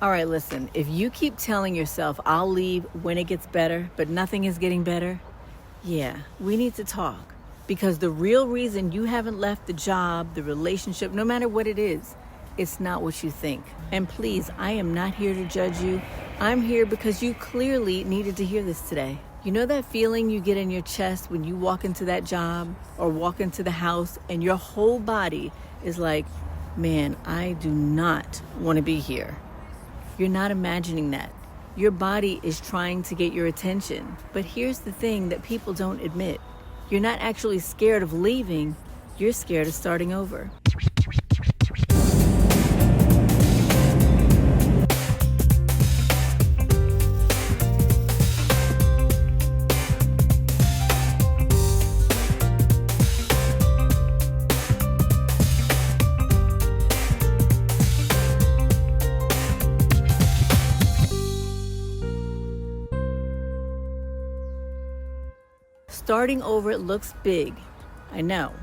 All right, listen, if you keep telling yourself, I'll leave when it gets better, but nothing is getting better, yeah, we need to talk. Because the real reason you haven't left the job, the relationship, no matter what it is, it's not what you think. And please, I am not here to judge you. I'm here because you clearly needed to hear this today. You know that feeling you get in your chest when you walk into that job or walk into the house and your whole body is like, man, I do not want to be here. You're not imagining that. Your body is trying to get your attention. But here's the thing that people don't admit. You're not actually scared of leaving. You're scared of starting over. Starting over looks big. I know.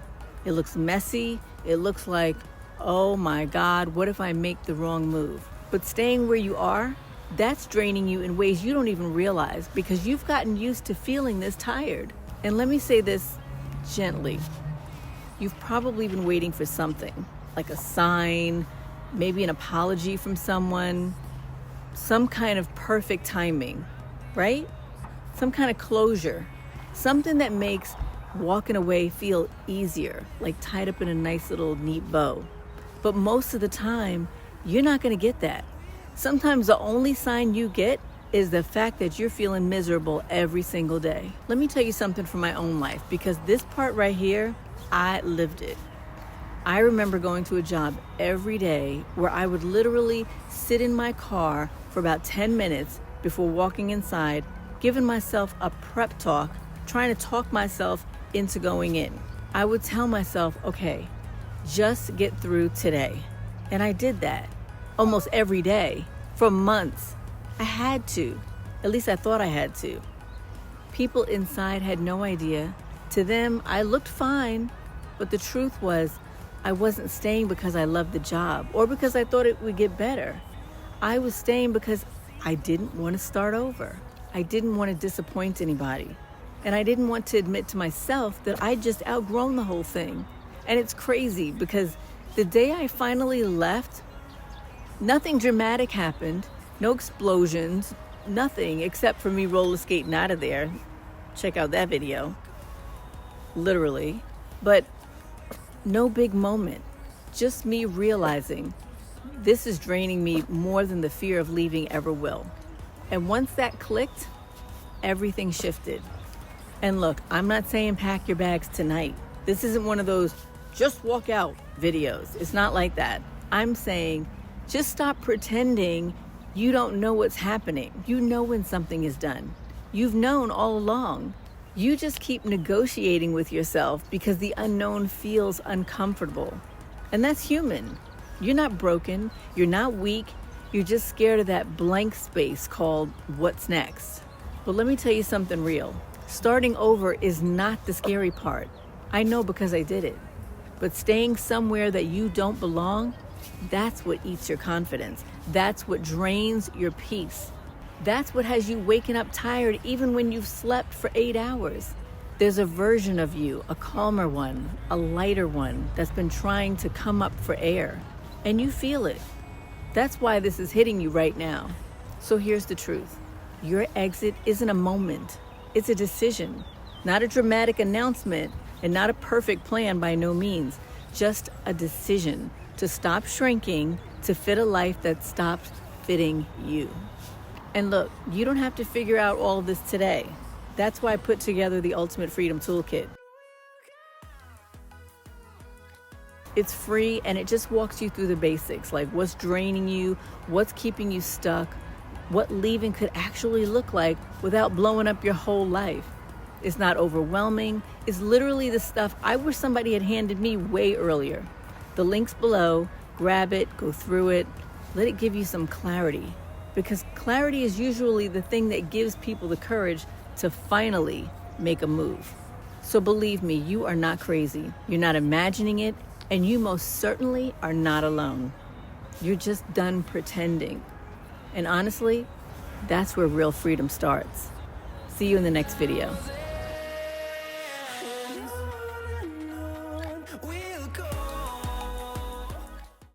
It looks messy. It looks like, oh my God, what if I make the wrong move? But staying where you are, that's draining you in ways you don't even realize because you've gotten used to feeling this tired. And let me say this gently. You've probably been waiting for something, like a sign, maybe an apology from someone, some kind of perfect timing, right? Some kind of closure. Something that makes walking away feel easier, like tied up in a nice little neat bow. But most of the time, you're not going to get that. Sometimes the only sign you get is the fact that you're feeling miserable every single day. Let me tell you something from my own life, because this part right here, I lived it. I remember going to a job every day where I would literally sit in my car for about 10 minutes before walking inside, giving myself a prep talk, trying to talk myself into going in. I would tell myself, okay, just get through today. And I did that almost every day for months. I had to. At least I thought I had to. People inside had no idea. To them, I looked fine, but the truth was I wasn't staying because I loved the job or because I thought it would get better. I was staying because I didn't want to start over. I didn't want to disappoint anybody. And I didn't want to admit to myself that I'd just outgrown the whole thing. And it's crazy because the day I finally left, nothing dramatic happened, no explosions, nothing except for me roller skating out of there. Check out that video. Literally. But no big moment. Just me realizing this is draining me more than the fear of leaving ever will. And once that clicked, everything shifted. And look, I'm not saying pack your bags tonight. This isn't one of those just walk out videos. It's not like that. I'm saying just stop pretending you don't know what's happening. You know when something is done. You've known all along. You just keep negotiating with yourself because the unknown feels uncomfortable. And that's human. You're not broken. You're not weak. You're just scared of that blank space called what's next. But let me tell you something real. Starting over is not the scary part. I know because I did it. But staying somewhere that you don't belong, that's what eats your confidence. That's what drains your peace. That's what has you waking up tired even when you've slept for 8 hours. There's a version of you, a calmer one, a lighter one that's been trying to come up for air. And you feel it. That's why this is hitting you right now. So here's the truth. Your exit isn't a moment. It's a decision, not a dramatic announcement and not a perfect plan by no means, just a decision to stop shrinking to fit a life that stops fitting you. And look, you don't have to figure out all of this today. That's why I put together the Ultimate Freedom Toolkit. It's free and it just walks you through the basics, like what's draining you, what's keeping you stuck, what leaving could actually look like without blowing up your whole life. It's not overwhelming. It's literally the stuff I wish somebody had handed me way earlier. The link's below. Grab it, go through it, let it give you some clarity. Because clarity is usually the thing that gives people the courage to finally make a move. So believe me, you are not crazy. You're not imagining it, and you most certainly are not alone. You're just done pretending. And honestly, that's where real freedom starts. See you in the next video.